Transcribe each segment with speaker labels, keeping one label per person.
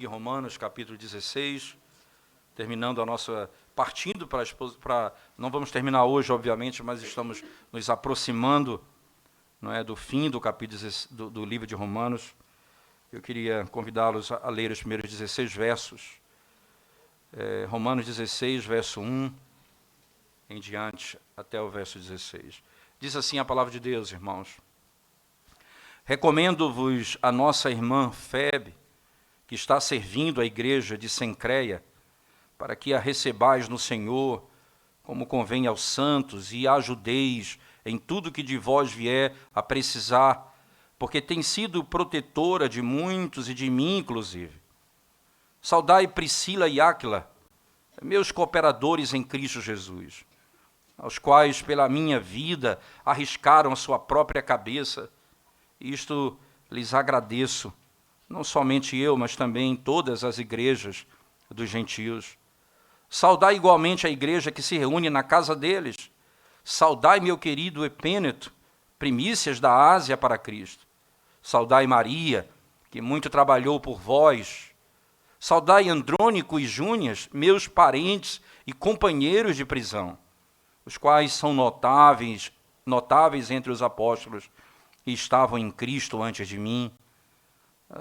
Speaker 1: em Romanos, capítulo 16, terminando a nossa... partindo para... Não vamos terminar hoje, obviamente, mas estamos nos aproximando, não é, do fim do capítulo do livro de Romanos. Eu queria convidá-los a ler os primeiros 16 versos. Romanos 16, verso 1 em diante, até o verso 16. Diz assim a palavra de Deus, irmãos. Recomendo-vos a nossa irmã Febe, que está servindo a igreja de Cencreia, para que a recebais no Senhor, como convém aos santos, e a ajudeis em tudo que de vós vier a precisar, porque tem sido protetora de muitos e de mim, inclusive. Saudai Priscila e Áquila, meus cooperadores em Cristo Jesus, aos quais, pela minha vida, arriscaram a sua própria cabeça. Isto lhes agradeço, não somente eu, mas também todas as igrejas dos gentios. Saudai igualmente a igreja que se reúne na casa deles. Saudai meu querido Epêneto, primícias da Ásia para Cristo. Saudai Maria, que muito trabalhou por vós. Saudai Andrônico e Júnias, meus parentes e companheiros de prisão, os quais são notáveis entre os apóstolos e estavam em Cristo antes de mim.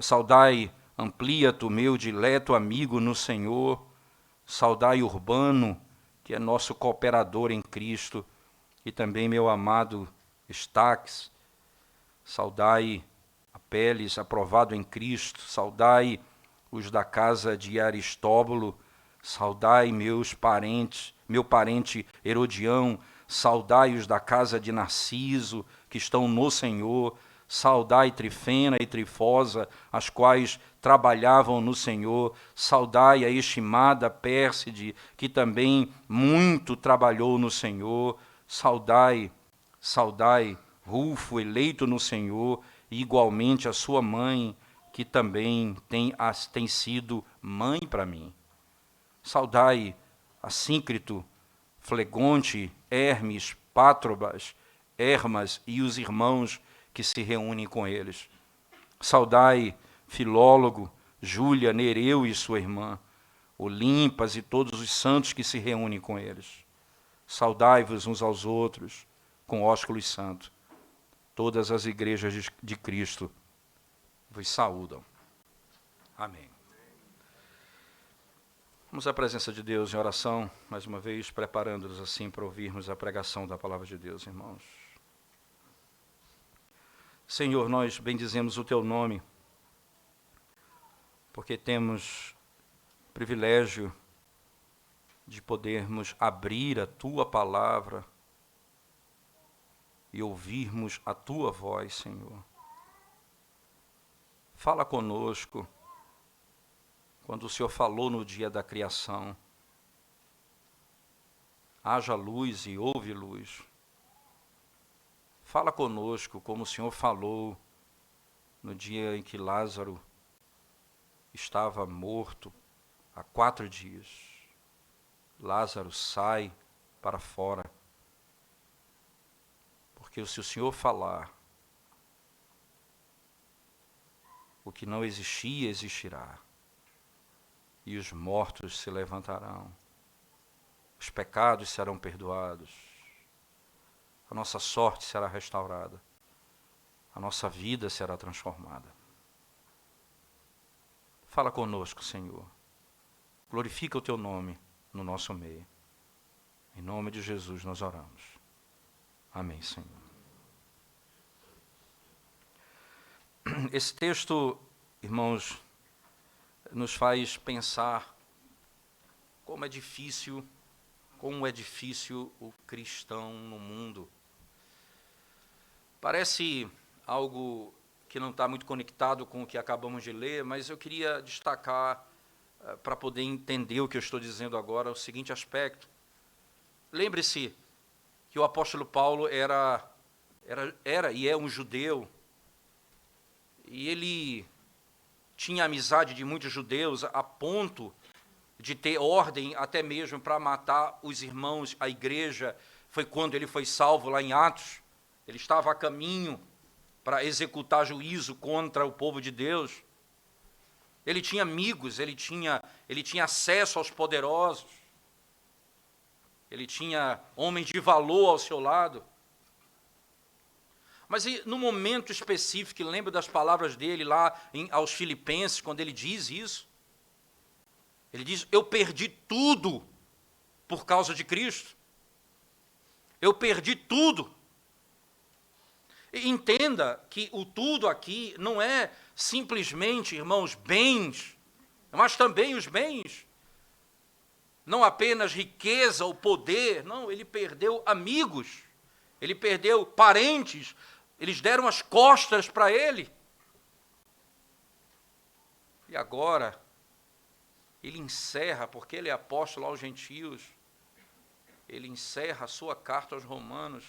Speaker 1: Saudai Ampliato, meu dileto amigo no Senhor. Saudai Urbano, que é nosso cooperador em Cristo, e também meu amado Estaques. Saudai Apeles, aprovado em Cristo. Saudai os da casa de Aristóbulo. Saudai meus parentes, meu parente Herodião. Saudai os da casa de Narciso, que estão no Senhor. Saudai Trifena e Trifosa, as quais trabalhavam no Senhor. Saudai a estimada Pérside, que também muito trabalhou no Senhor. Saudai Rufo, eleito no Senhor, e igualmente a sua mãe, que também tem sido mãe para mim. Saudai Assíncrito, Flegonte, Hermes, Pátrobas, Hermas e os irmãos que se reúnem com eles. Saudai Filólogo, Júlia, Nereu e sua irmã, Olimpas e todos os santos que se reúnem com eles. Saudai-vos uns aos outros com ósculo santo. Todas as igrejas de Cristo vos saúdam. Amém. Vamos à presença de Deus em oração, mais uma vez, preparando-nos assim para ouvirmos a pregação da palavra de Deus, irmãos. Senhor, nós bendizemos o Teu nome, porque temos privilégio de podermos abrir a Tua palavra e ouvirmos a Tua voz, Senhor. Fala conosco, quando o Senhor falou no dia da criação. Haja luz e houve luz. Fala conosco como o Senhor falou no dia em que Lázaro estava morto há 4 dias. Lázaro, sai para fora. Porque se o Senhor falar, o que não existia, existirá. E os mortos se levantarão. Os pecados serão perdoados. A nossa sorte será restaurada. A nossa vida será transformada. Fala conosco, Senhor. Glorifica o Teu nome no nosso meio. Em nome de Jesus nós oramos. Amém, Senhor. Esse texto, irmãos, nos faz pensar como é difícil o cristão no mundo. Parece algo que não está muito conectado com o que acabamos de ler, mas eu queria destacar, para poder entender o que eu estou dizendo agora, o seguinte aspecto. Lembre-se que o apóstolo Paulo era e é um judeu, e ele tinha amizade de muitos judeus, a ponto de ter ordem até mesmo para matar os irmãos, a igreja. Foi quando ele foi salvo lá em Atos. Ele estava a caminho para executar juízo contra o povo de Deus. ele tinha amigos, ele tinha acesso aos poderosos, ele tinha homens de valor ao seu lado. Mas no momento específico, lembra das palavras dele lá aos Filipenses, quando ele diz isso? Ele diz, eu perdi tudo por causa de Cristo. Eu perdi tudo. E entenda que o tudo aqui não é simplesmente, irmãos, bens, mas também os bens. Não apenas riqueza ou poder, não, ele perdeu amigos, ele perdeu parentes, eles deram as costas para ele. E agora, ele encerra, porque ele é apóstolo aos gentios, ele encerra a sua carta aos romanos,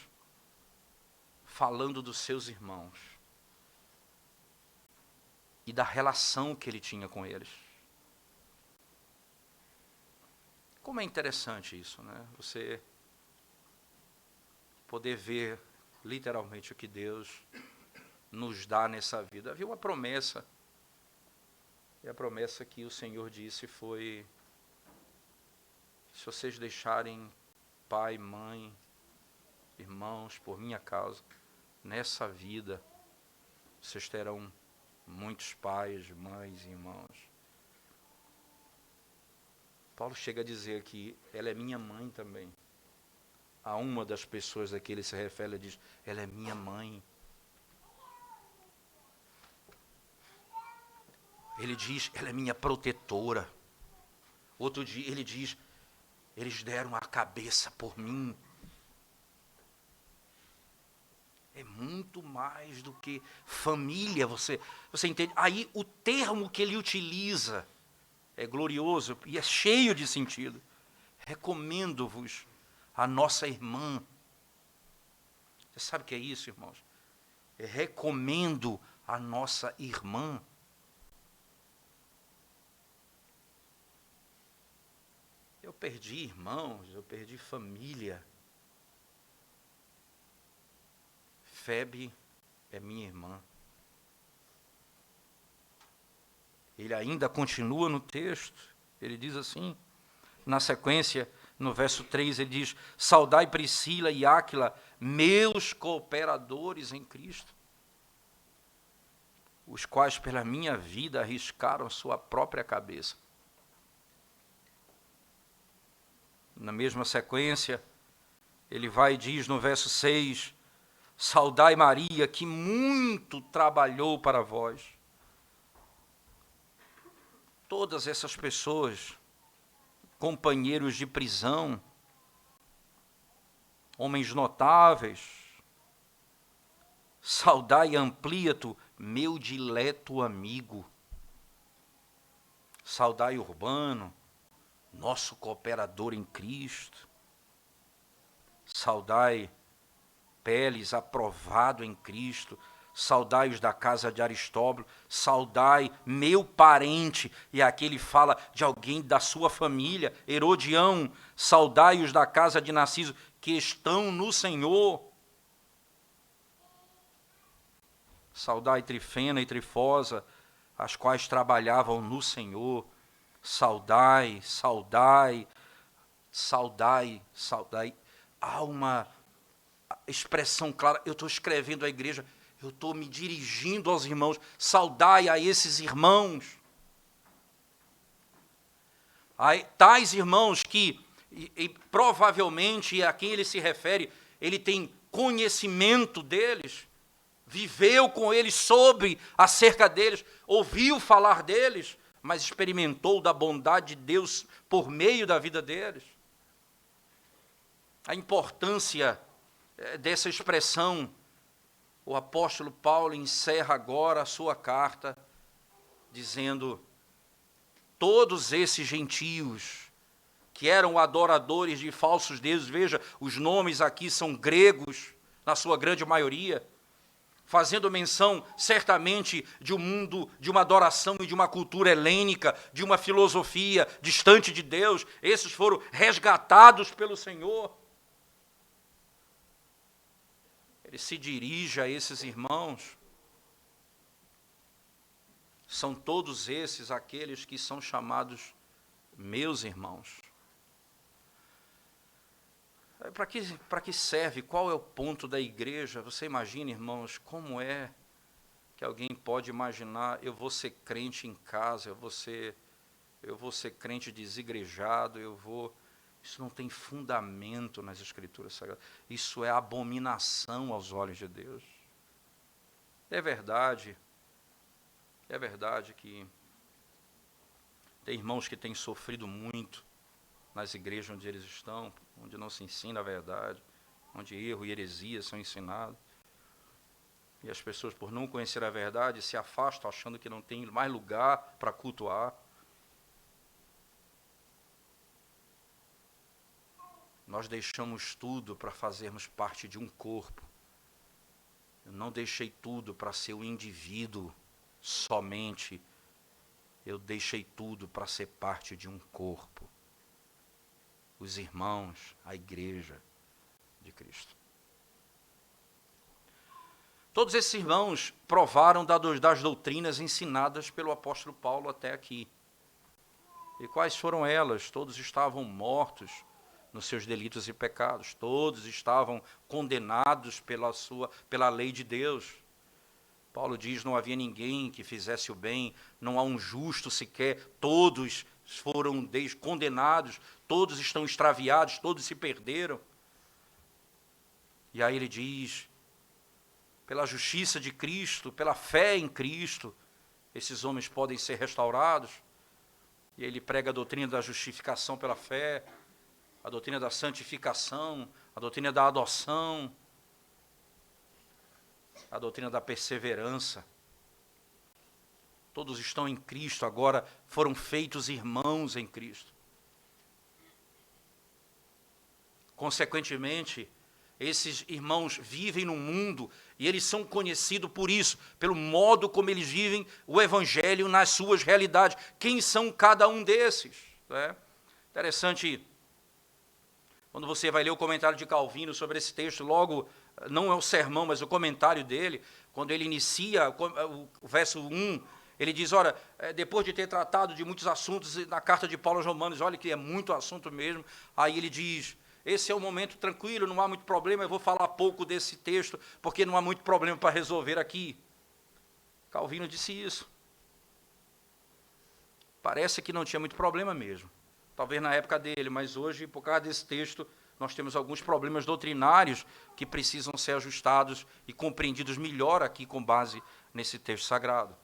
Speaker 1: falando dos seus irmãos e da relação que ele tinha com eles. Como é interessante isso, né? Você poder ver literalmente o que Deus nos dá nessa vida. Havia uma promessa, e a promessa que o Senhor disse foi: se vocês deixarem pai, mãe, irmãos por minha causa, nessa vida vocês terão muitos pais, mães e irmãos. Paulo chega a dizer que ela é minha mãe também. A uma das pessoas a que ele se refere, ele diz, ela é minha mãe. Ele diz, ela é minha protetora. Outro dia ele diz, eles deram a cabeça por mim. É muito mais do que família, você entende? Aí o termo que ele utiliza é glorioso e é cheio de sentido. Recomendo-vos a nossa irmã. Você sabe o que é isso, irmãos? Recomendo a nossa irmã. Eu perdi irmãos, eu perdi família. Febe é minha irmã. Ele ainda continua no texto, ele diz assim, na sequência, no verso 3, ele diz, saudai Priscila e Áquila, meus cooperadores em Cristo, os quais pela minha vida arriscaram sua própria cabeça. Na mesma sequência, ele vai e diz no verso 6, saudai Maria, que muito trabalhou para vós. Todas essas pessoas, companheiros de prisão, homens notáveis, saudai Amplíato, meu dileto amigo. Saudai Urbano, nosso cooperador em Cristo. Saudai Peles, aprovado em Cristo. Saudai os da casa de Aristóbulo, saudai meu parente, e aqui ele fala de alguém da sua família, Herodião, saudai os da casa de Narciso, que estão no Senhor. Saudai Trifena e Trifosa, as quais trabalhavam no Senhor. Saudai, saudai, saudai, saudai. Há uma expressão clara, eu estou escrevendo à igreja, eu estou me dirigindo aos irmãos, saudai a esses irmãos. Aí, tais irmãos que, provavelmente, a quem ele se refere, ele tem conhecimento deles, viveu com eles, soube acerca deles, ouviu falar deles, mas experimentou da bondade de Deus por meio da vida deles. A importância dessa expressão, o apóstolo Paulo encerra agora a sua carta, dizendo, todos esses gentios, que eram adoradores de falsos deuses, veja, os nomes aqui são gregos, na sua grande maioria, fazendo menção, certamente, de um mundo, de uma adoração e de uma cultura helênica, de uma filosofia distante de Deus, esses foram resgatados pelo Senhor. Ele se dirige a esses irmãos, são todos esses aqueles que são chamados meus irmãos. Para que serve? Qual é o ponto da igreja? Você imagina, irmãos, como é que alguém pode imaginar, eu vou ser crente em casa, eu vou ser crente desigrejado, Isso não tem fundamento nas Escrituras Sagradas. Isso é abominação aos olhos de Deus. É verdade que tem irmãos que têm sofrido muito nas igrejas onde eles estão, onde não se ensina a verdade, onde erro e heresia são ensinados. E as pessoas, por não conhecer a verdade, se afastam achando que não tem mais lugar para cultuar. Nós deixamos tudo para fazermos parte de um corpo. Eu não deixei tudo para ser um indivíduo somente. Eu deixei tudo para ser parte de um corpo. Os irmãos, a igreja de Cristo. Todos esses irmãos provaram das doutrinas ensinadas pelo apóstolo Paulo até aqui. E quais foram elas? Todos estavam mortos nos seus delitos e pecados. Todos estavam condenados pela lei de Deus. Paulo diz, não havia ninguém que fizesse o bem, não há um justo sequer, todos foram condenados, todos estão extraviados, todos se perderam. E aí ele diz, pela justiça de Cristo, pela fé em Cristo, esses homens podem ser restaurados. E ele prega a doutrina da justificação pela fé, a doutrina da santificação, a doutrina da adoção, a doutrina da perseverança. Todos estão em Cristo, agora foram feitos irmãos em Cristo. Consequentemente, esses irmãos vivem no mundo e eles são conhecidos por isso, pelo modo como eles vivem o Evangelho nas suas realidades. Quem são cada um desses? Né? Interessante, quando você vai ler o comentário de Calvino sobre esse texto, logo, não é o sermão, mas o comentário dele, quando ele inicia o verso 1, ele diz, ora, depois de ter tratado de muitos assuntos na carta de Paulo aos Romanos, olha que é muito assunto mesmo, aí ele diz, esse é um momento tranquilo, não há muito problema, eu vou falar pouco desse texto, porque não há muito problema para resolver aqui. Calvino disse isso. Parece que não tinha muito problema mesmo, talvez na época dele, mas hoje, por causa desse texto, nós temos alguns problemas doutrinários que precisam ser ajustados e compreendidos melhor aqui com base nesse texto sagrado.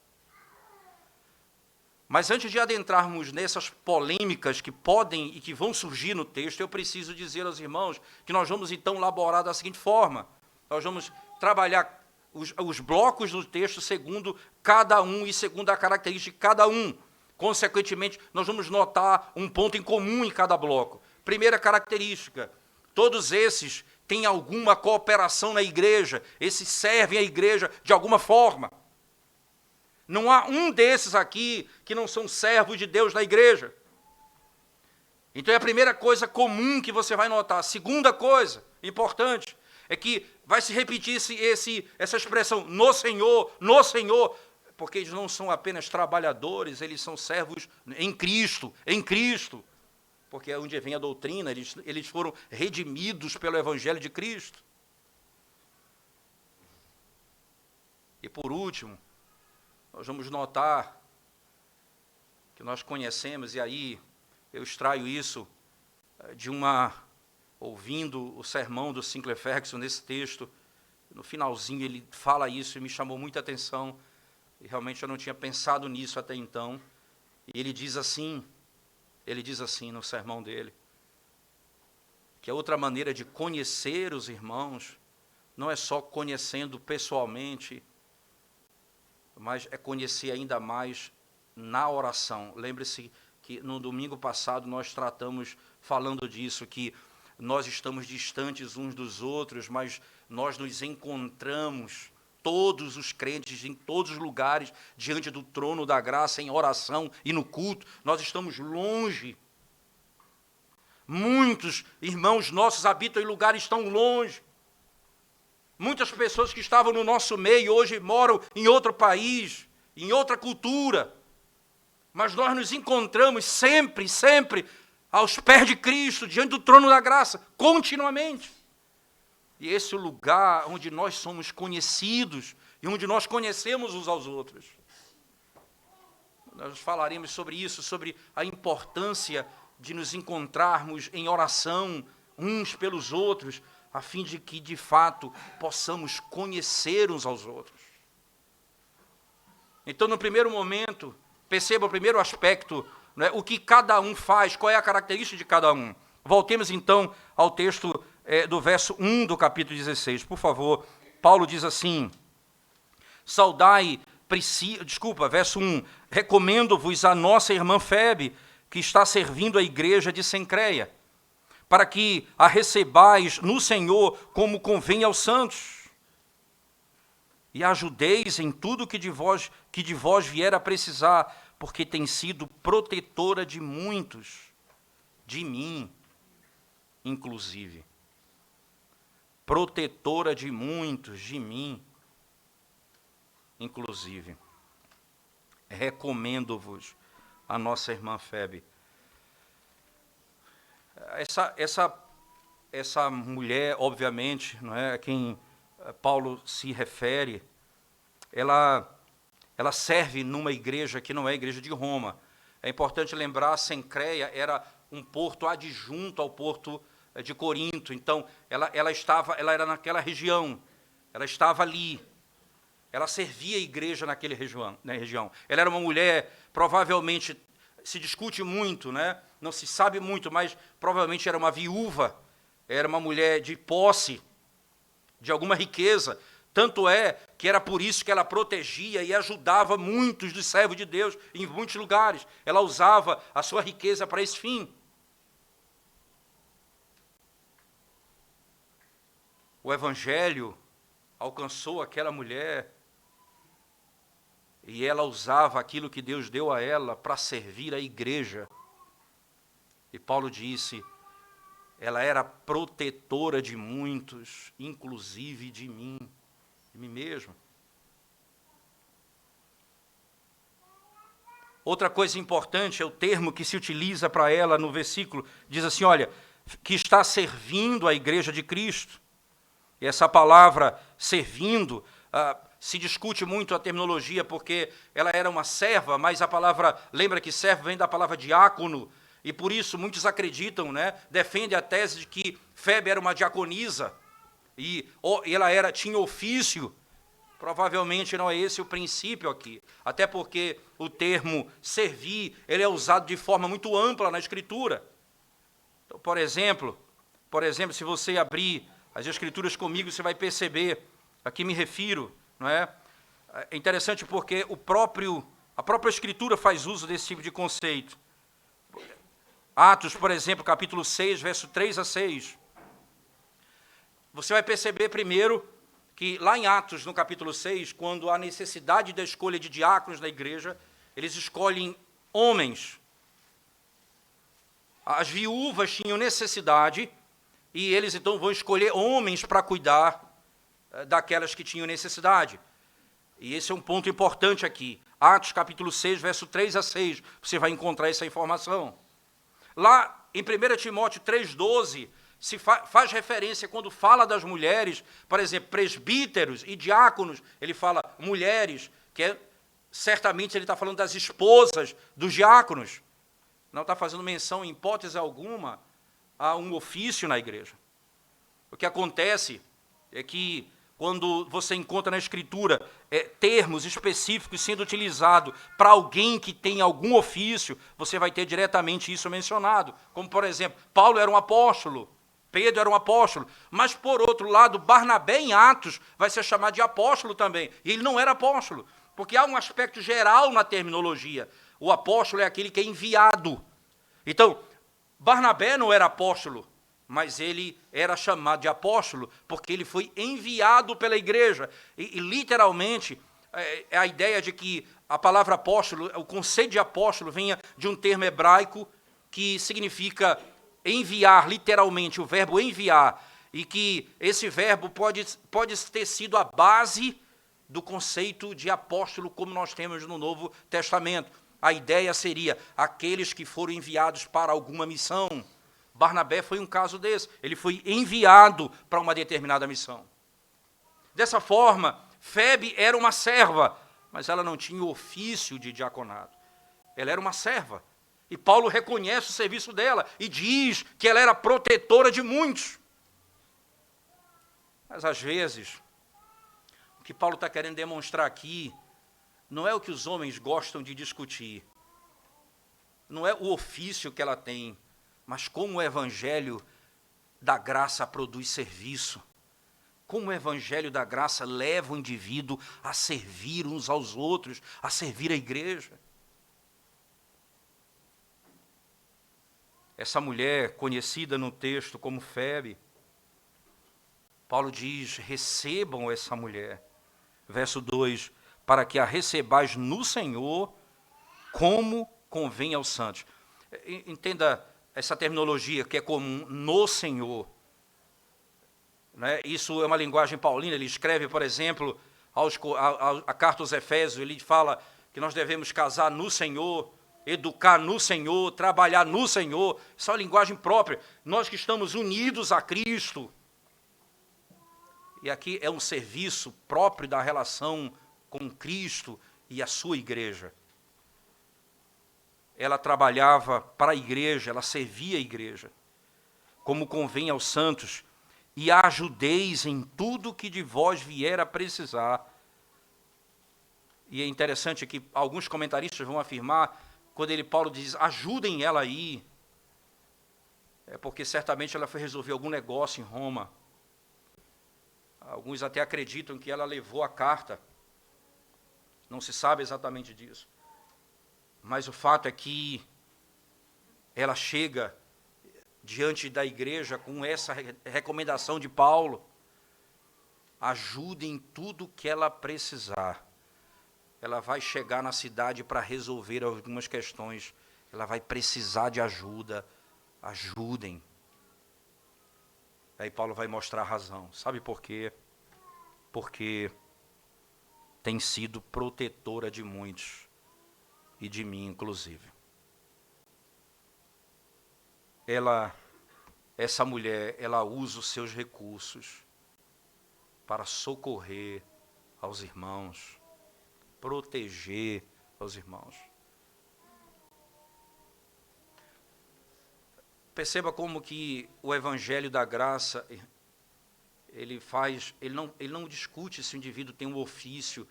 Speaker 1: Mas antes de adentrarmos nessas polêmicas que podem e que vão surgir no texto, eu preciso dizer aos irmãos que nós vamos então elaborar da seguinte forma. Nós vamos trabalhar os blocos do texto segundo cada um e segundo a característica de cada um. Consequentemente, nós vamos notar um ponto em comum em cada bloco. Primeira característica, todos esses têm alguma cooperação na igreja, esses servem a igreja de alguma forma. Não há um desses aqui que não são servos de Deus na igreja. Então é a primeira coisa comum que você vai notar. A segunda coisa importante é que vai se repetir essa expressão, no Senhor, porque eles não são apenas trabalhadores, eles são servos em Cristo, porque é onde vem a doutrina, eles foram redimidos pelo Evangelho de Cristo. E por último, nós vamos notar que nós conhecemos, e aí eu extraio isso ouvindo o sermão do Sinclair Ferguson nesse texto, no finalzinho ele fala isso e me chamou muita atenção, e realmente eu não tinha pensado nisso até então, e ele diz assim no sermão dele, que a outra maneira de conhecer os irmãos não é só conhecendo pessoalmente, mas é conhecer ainda mais na oração. Lembre-se que no domingo passado nós tratamos, falando disso, que nós estamos distantes uns dos outros, mas nós nos encontramos, todos os crentes, em todos os lugares, diante do trono da graça, em oração e no culto. Nós estamos longe. Muitos irmãos nossos habitam em lugares tão longe. Muitas pessoas que estavam no nosso meio hoje moram em outro país, em outra cultura, mas nós nos encontramos sempre, sempre aos pés de Cristo, diante do trono da graça, continuamente. E esse é o lugar onde nós somos conhecidos e onde nós conhecemos uns aos outros. Nós falaremos sobre isso, sobre a importância de nos encontrarmos em oração uns pelos outros, a fim de que, de fato, possamos conhecer uns aos outros. Então, no primeiro momento, perceba o primeiro aspecto, né, o que cada um faz, qual é a característica de cada um. Voltemos, então, ao texto do verso 1 do capítulo 16. Por favor, Paulo diz assim, verso 1, recomendo-vos a nossa irmã Febe, que está servindo a igreja de Cencreia, para que a recebais no Senhor como convém aos santos, e ajudeis em tudo que de vós vier a precisar, porque tem sido protetora de muitos, de mim, inclusive. Protetora de muitos, de mim, inclusive. Recomendo-vos a nossa irmã Febe. Essa mulher, obviamente, não é a quem Paulo se refere, ela serve numa igreja que não é a igreja de Roma. É importante lembrar, Cencreia era um porto adjunto ao porto de Corinto. Então, ela era naquela região, ela estava ali. Ela servia a igreja na região. Ela era uma mulher, provavelmente, se discute muito, né? Não se sabe muito, mas provavelmente era uma viúva, era uma mulher de posse, de alguma riqueza. Tanto é que era por isso que ela protegia e ajudava muitos dos servos de Deus em muitos lugares. Ela usava a sua riqueza para esse fim. O evangelho alcançou aquela mulher e ela usava aquilo que Deus deu a ela para servir a igreja. E Paulo disse, ela era protetora de muitos, inclusive de mim mesmo. Outra coisa importante é o termo que se utiliza para ela no versículo, diz assim, olha, que está servindo a igreja de Cristo. E essa palavra servindo, se discute muito a terminologia, porque ela era uma serva, mas a palavra, lembra que servo vem da palavra diácono, e por isso muitos acreditam, né, defendem a tese de que Febe era uma diaconisa, e ela tinha ofício. Provavelmente não é esse o princípio aqui, até porque o termo servir, ele é usado de forma muito ampla na Escritura. Então, por exemplo, se você abrir as Escrituras comigo, você vai perceber a que me refiro, não é? É interessante porque a própria Escritura faz uso desse tipo de conceito. Atos, por exemplo, capítulo 6, verso 3 a 6. Você vai perceber primeiro que lá em Atos, no capítulo 6, quando há necessidade da escolha de diáconos na igreja, eles escolhem homens. As viúvas tinham necessidade, e eles então vão escolher homens para cuidar daquelas que tinham necessidade. E esse é um ponto importante aqui. Atos capítulo 6, verso 3 a 6, você vai encontrar essa informação. Lá em 1 Timóteo 3,12, se faz referência, quando fala das mulheres, por exemplo, presbíteros e diáconos, ele fala mulheres, certamente ele está falando das esposas dos diáconos. Não está fazendo menção, em hipótese alguma, a um ofício na igreja. O que acontece é que, quando você encontra na Escritura termos específicos sendo utilizados para alguém que tem algum ofício, você vai ter diretamente isso mencionado. Como, por exemplo, Paulo era um apóstolo, Pedro era um apóstolo, mas, por outro lado, Barnabé, em Atos, vai ser chamado de apóstolo também, e ele não era apóstolo, porque há um aspecto geral na terminologia. O apóstolo é aquele que é enviado. Então, Barnabé não era apóstolo, mas ele era chamado de apóstolo porque ele foi enviado pela igreja. E literalmente, é a ideia de que a palavra apóstolo, o conceito de apóstolo, venha de um termo hebraico que significa enviar, literalmente, o verbo enviar, e que esse verbo pode ter sido a base do conceito de apóstolo como nós temos no Novo Testamento. A ideia seria aqueles que foram enviados para alguma missão. Barnabé foi um caso desse. Ele foi enviado para uma determinada missão. Dessa forma, Febe era uma serva, mas ela não tinha o ofício de diaconato. Ela era uma serva. E Paulo reconhece o serviço dela e diz que ela era protetora de muitos. Mas às vezes, o que Paulo está querendo demonstrar aqui não é o que os homens gostam de discutir. Não é o ofício que ela tem, mas como o evangelho da graça produz serviço. Como o evangelho da graça leva o indivíduo a servir uns aos outros, a servir a igreja. Essa mulher, conhecida no texto como Febe, Paulo diz, recebam essa mulher. Verso 2, para que a recebais no Senhor, como convém aos santos. Entenda essa terminologia que é comum, no Senhor. Né? Isso é uma linguagem paulina. Ele escreve, por exemplo, a carta aos Efésios, ele fala que nós devemos casar no Senhor, educar no Senhor, trabalhar no Senhor. Isso é uma linguagem própria. Nós que estamos unidos a Cristo. E aqui é um serviço próprio da relação com Cristo e a sua igreja. Ela trabalhava para a igreja, ela servia a igreja, como convém aos santos, e a ajudeis em tudo que de vós vier a precisar. E é interessante que alguns comentaristas vão afirmar, quando Paulo diz, ajudem ela aí, é porque certamente ela foi resolver algum negócio em Roma. Alguns até acreditam que ela levou a carta. Não se sabe exatamente disso. Mas o fato é que ela chega diante da igreja com essa recomendação de Paulo. Ajude em tudo que ela precisar. Ela vai chegar na cidade para resolver algumas questões. Ela vai precisar de ajuda. Ajudem. Aí Paulo vai mostrar a razão. Sabe por quê? Porque tem sido protetora de muitos, e de mim inclusive. Essa mulher, ela usa os seus recursos para socorrer aos irmãos, proteger aos irmãos. Perceba como que o evangelho da graça, ele não discute se o indivíduo tem um ofício,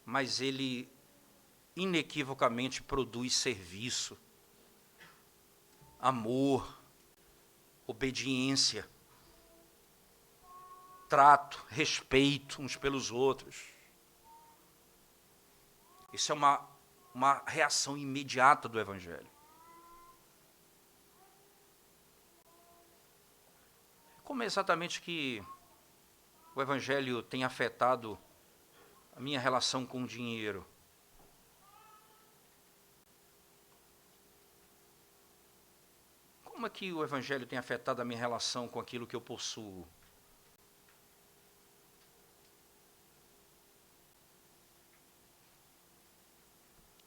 Speaker 1: mas ele inequivocamente produz serviço, amor, obediência, trato, respeito uns pelos outros. Isso é uma reação imediata do evangelho. Como é exatamente que o evangelho tem afetado a minha relação com o dinheiro? Como é que o evangelho tem afetado a minha relação com aquilo que eu possuo?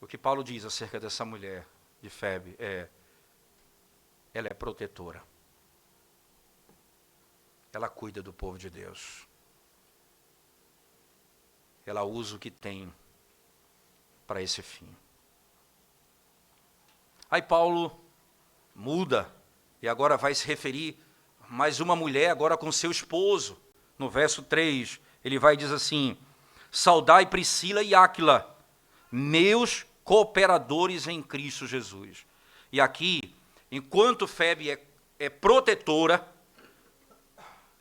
Speaker 1: O que Paulo diz acerca dessa mulher de Febe ela é protetora. Ela cuida do povo de Deus. Ela usa o que tem para esse fim. Aí Paulo muda e agora vai se referir a mais uma mulher agora com seu esposo. No verso 3, ele vai dizer assim, saudai Priscila e Áquila, meus cooperadores em Cristo Jesus. E aqui, enquanto Febe é protetora,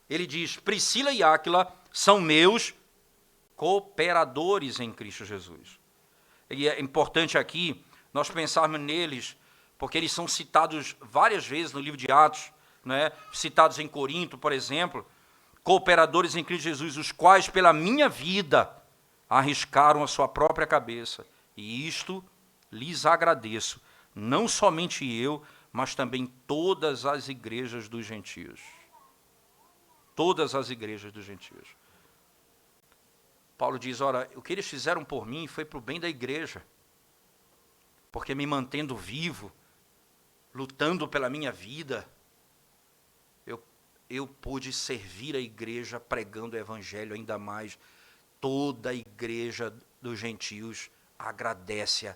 Speaker 1: ele diz, Priscila e Áquila são meus cooperadores em Cristo Jesus. E é importante aqui nós pensarmos neles, porque eles são citados várias vezes no livro de Atos, né? Citados em Corinto, por exemplo, cooperadores em Cristo Jesus, os quais pela minha vida arriscaram a sua própria cabeça, e isto lhes agradeço, não somente eu, mas também todas as igrejas dos gentios. Todas as igrejas dos gentios. Paulo diz, ora, o que eles fizeram por mim foi para o bem da igreja, porque me mantendo vivo, lutando pela minha vida, eu pude servir a igreja pregando o evangelho ainda mais. Toda a igreja dos gentios agradece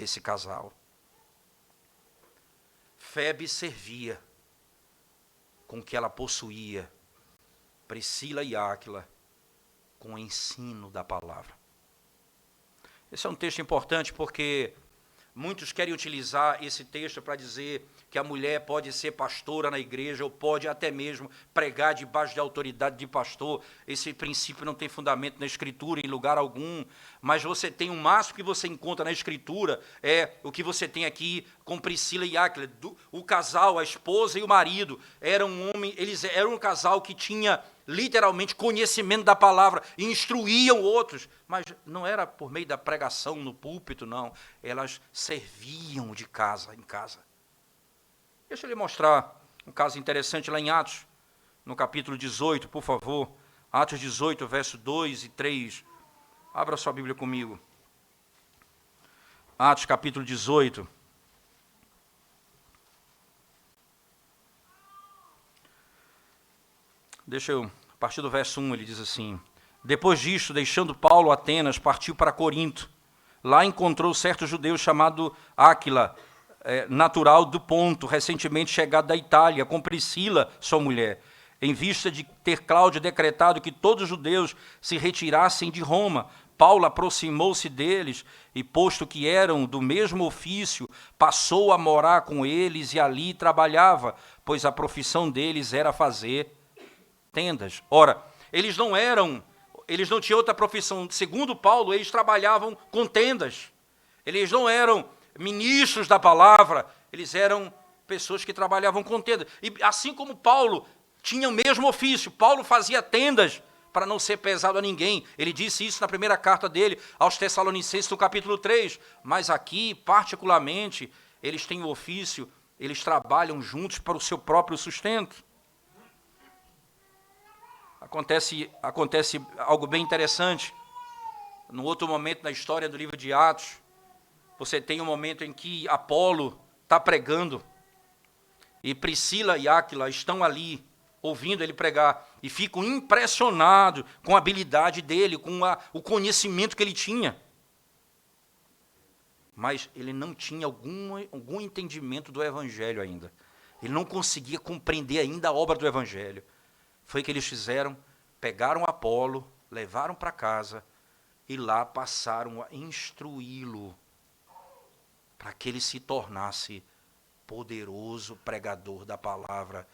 Speaker 1: esse casal. Febe servia com o que ela possuía, Priscila e Áquila, com o ensino da palavra. Esse é um texto importante porque muitos querem utilizar esse texto para dizer que a mulher pode ser pastora na igreja ou pode até mesmo pregar debaixo de autoridade de pastor. Esse princípio não tem fundamento na Escritura em lugar algum, mas você tem o máximo que você encontra na Escritura, é o que você tem aqui com Priscila e Áquila. O casal, a esposa e o marido, eles eram um casal que tinha literalmente conhecimento da palavra, instruíam outros, mas não era por meio da pregação no púlpito, não. Elas serviam de casa em casa. Deixa eu lhe mostrar um caso interessante lá em Atos, no capítulo 18, por favor. Atos 18, verso 2 e 3. Abra sua Bíblia comigo. Atos, capítulo 18. A partir do verso 1, ele diz assim: depois disto, deixando Paulo Atenas, partiu para Corinto. Lá encontrou certo judeu chamado Áquila, natural do Ponto, recentemente chegado da Itália, com Priscila, sua mulher, em vista de ter Cláudio decretado que todos os judeus se retirassem de Roma. Paulo aproximou-se deles e, posto que eram do mesmo ofício, passou a morar com eles e ali trabalhava, pois a profissão deles era fazer tendas. Ora, eles não tinham outra profissão. Segundo Paulo, eles trabalhavam com tendas. Eles não eram ministros da palavra, eles eram pessoas que trabalhavam com tendas. E assim como Paulo tinha o mesmo ofício, Paulo fazia tendas para não ser pesado a ninguém. Ele disse isso na primeira carta dele aos Tessalonicenses, no capítulo 3. Mas aqui, particularmente, eles têm o ofício, eles trabalham juntos para o seu próprio sustento. Acontece algo bem interessante. Num outro momento na história do livro de Atos, você tem um momento em que Apolo está pregando e Priscila e Áquila estão ali ouvindo ele pregar e ficam impressionados com a habilidade dele, com o conhecimento que ele tinha. Mas ele não tinha algum entendimento do evangelho ainda. Ele não conseguia compreender ainda a obra do evangelho. Foi o que eles fizeram, pegaram Apolo, levaram para casa e lá passaram a instruí-lo para que ele se tornasse poderoso pregador da palavra,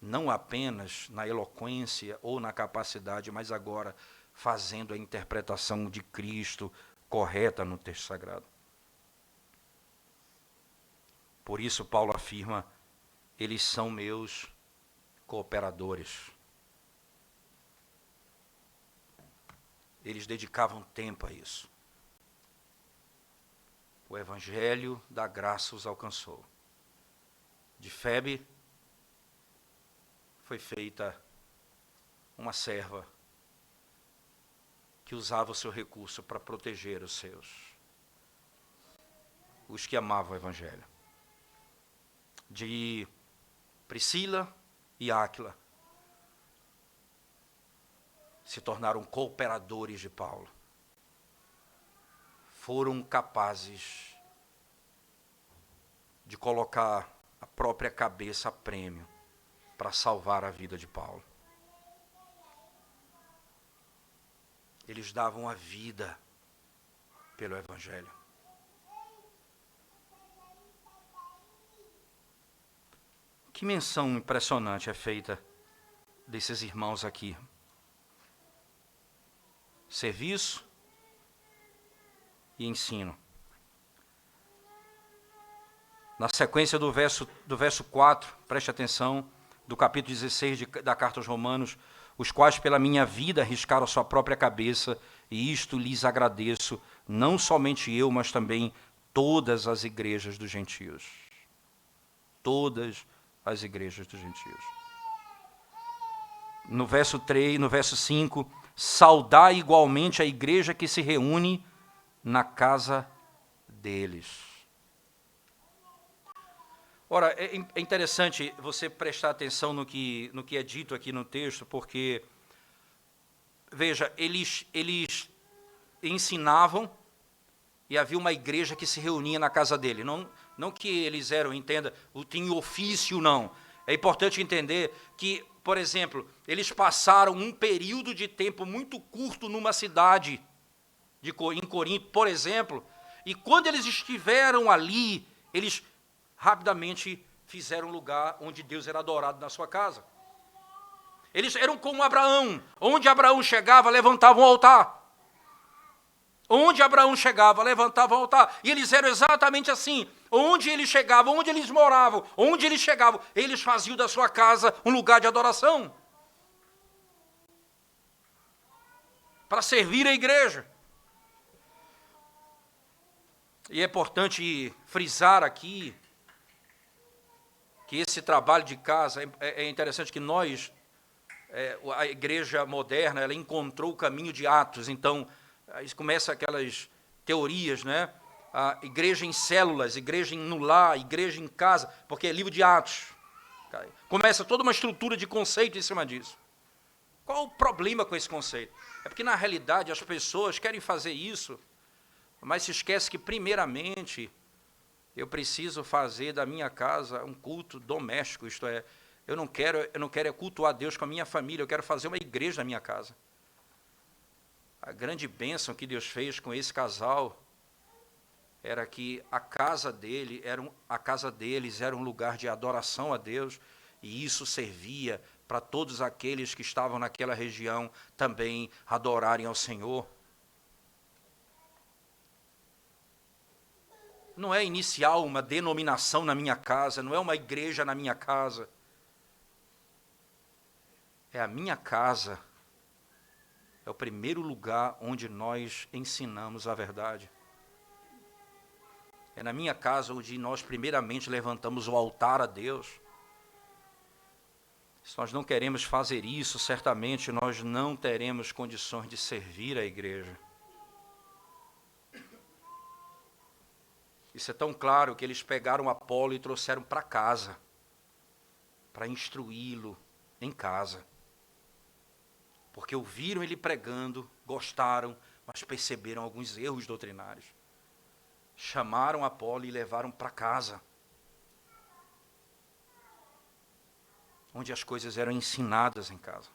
Speaker 1: não apenas na eloquência ou na capacidade, mas agora fazendo a interpretação de Cristo correta no texto sagrado. Por isso Paulo afirma, eles são meus cooperadores. Eles dedicavam tempo a isso. O evangelho da graça os alcançou. De Febe foi feita uma serva que usava o seu recurso para proteger os seus, os que amavam o evangelho. De Priscila e Áquila se tornaram cooperadores de Paulo. Foram capazes de colocar a própria cabeça a prêmio para salvar a vida de Paulo. Eles davam a vida pelo evangelho. Que menção impressionante é feita desses irmãos aqui. Serviço e ensino. Na sequência do verso 4, preste atenção, do capítulo 16 da carta aos Romanos, os quais pela minha vida arriscaram a sua própria cabeça, e isto lhes agradeço, não somente eu, mas também todas as igrejas dos gentios. Todas as igrejas dos gentios. No verso 3, no verso 5, saudai igualmente a igreja que se reúne na casa deles. Ora, é interessante você prestar atenção no que é dito aqui no texto, porque, veja, eles ensinavam e havia uma igreja que se reunia na casa dele. Não que eles eram, entenda, tinham ofício, não. É importante entender que, por exemplo, eles passaram um período de tempo muito curto numa cidade, em Corinto, por exemplo, e quando eles estiveram ali, eles rapidamente fizeram um lugar onde Deus era adorado na sua casa. Eles eram como Abraão. Onde Abraão chegava, levantavam um altar. Onde Abraão chegava, levantavam um altar. E eles eram exatamente assim. Onde eles chegavam, onde eles moravam, onde eles chegavam, eles faziam da sua casa um lugar de adoração. Para servir a igreja. E é importante frisar aqui que esse trabalho de casa, é interessante que nós, a igreja moderna, ela encontrou o caminho de Atos. Então, aí começa aquelas teorias, né? A igreja em células, igreja no lar, igreja em casa, porque é livro de Atos. Começa toda uma estrutura de conceito em cima disso. Qual o problema com esse conceito? É porque, na realidade, as pessoas querem fazer isso, mas se esquece que, primeiramente, eu preciso fazer da minha casa um culto doméstico, isto é, eu não quero cultuar Deus com a minha família, eu quero fazer uma igreja na minha casa. A grande bênção que Deus fez com esse casal era que a casa deles era um lugar de adoração a Deus, e isso servia para todos aqueles que estavam naquela região também adorarem ao Senhor. Não é iniciar uma denominação na minha casa, não é uma igreja na minha casa. É a minha casa. É o primeiro lugar onde nós ensinamos a verdade. É na minha casa onde nós primeiramente levantamos o altar a Deus. Se nós não queremos fazer isso, certamente nós não teremos condições de servir a igreja. Isso é tão claro que eles pegaram Apolo e trouxeram para casa, para instruí-lo em casa. Porque ouviram ele pregando, gostaram, mas perceberam alguns erros doutrinários. Chamaram Apolo e levaram para casa, onde as coisas eram ensinadas em casa.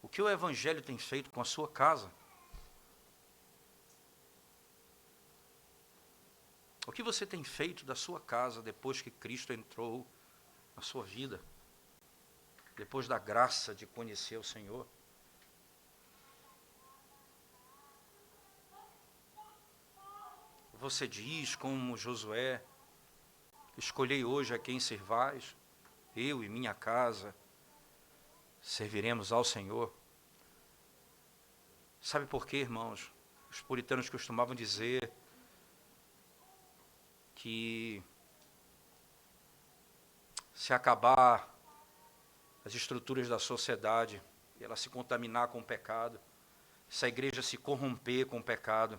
Speaker 1: O que o Evangelho tem feito com a sua casa? O que você tem feito da sua casa depois que Cristo entrou na sua vida? Depois da graça de conhecer o Senhor? Você diz, como Josué, escolhei hoje a quem servais, eu e minha casa serviremos ao Senhor. Sabe por quê, irmãos? Os puritanos costumavam dizer que se acabar as estruturas da sociedade e ela se contaminar com o pecado, se a igreja se corromper com o pecado,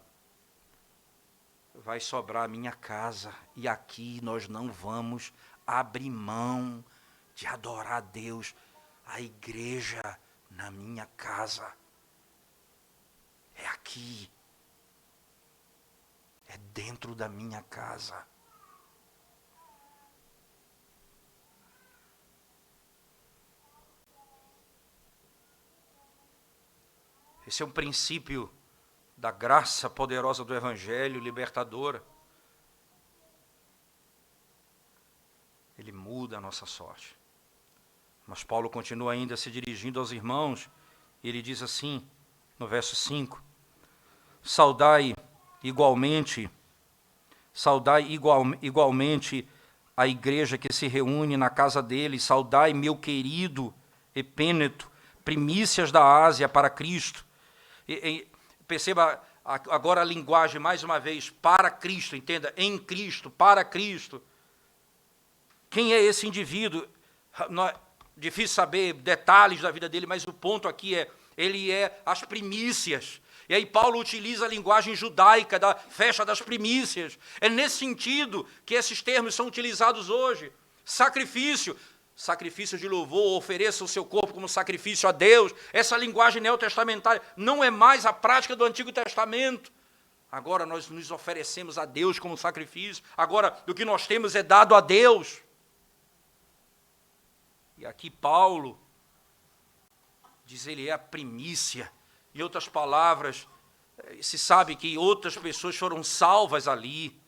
Speaker 1: vai sobrar a minha casa, e aqui nós não vamos abrir mão de adorar a Deus, a igreja na minha casa. É aqui. É dentro da minha casa. Esse é um princípio da graça poderosa do Evangelho, libertadora. Ele muda a nossa sorte. Mas Paulo continua ainda se dirigindo aos irmãos, e ele diz assim, no verso 5, saudai igualmente a igreja que se reúne na casa dele, saudai meu querido Epêneto, primícias da Ásia para Cristo. Perceba agora a linguagem, mais uma vez, para Cristo, entenda, em Cristo, para Cristo. Quem é esse indivíduo? difícil saber detalhes da vida dele, mas o ponto aqui é, ele é as primícias. E aí Paulo utiliza a linguagem judaica da festa das primícias. É nesse sentido que esses termos são utilizados hoje. Sacrifício de louvor, ofereça o seu corpo como sacrifício a Deus. Essa linguagem neotestamentária não é mais a prática do Antigo Testamento. Agora nós nos oferecemos a Deus como sacrifício. Agora o que nós temos é dado a Deus. E aqui Paulo diz, ele é a primícia. Em outras palavras, se sabe que outras pessoas foram salvas ali.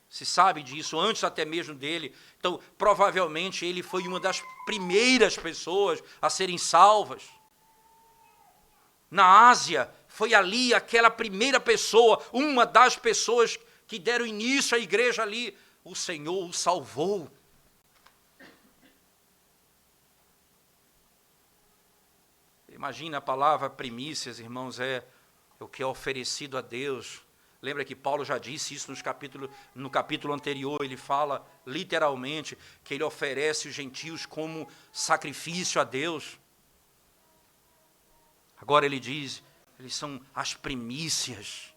Speaker 1: Se sabe disso, antes até mesmo dele. Então, provavelmente, ele foi uma das primeiras pessoas a serem salvas. Na Ásia, foi ali aquela primeira pessoa, uma das pessoas que deram início à igreja ali. O Senhor o salvou. Imagina, a palavra primícias, irmãos, é o que é oferecido a Deus. Lembra que Paulo já disse isso no capítulo anterior, ele fala literalmente que ele oferece os gentios como sacrifício a Deus. Agora ele diz, eles são as primícias.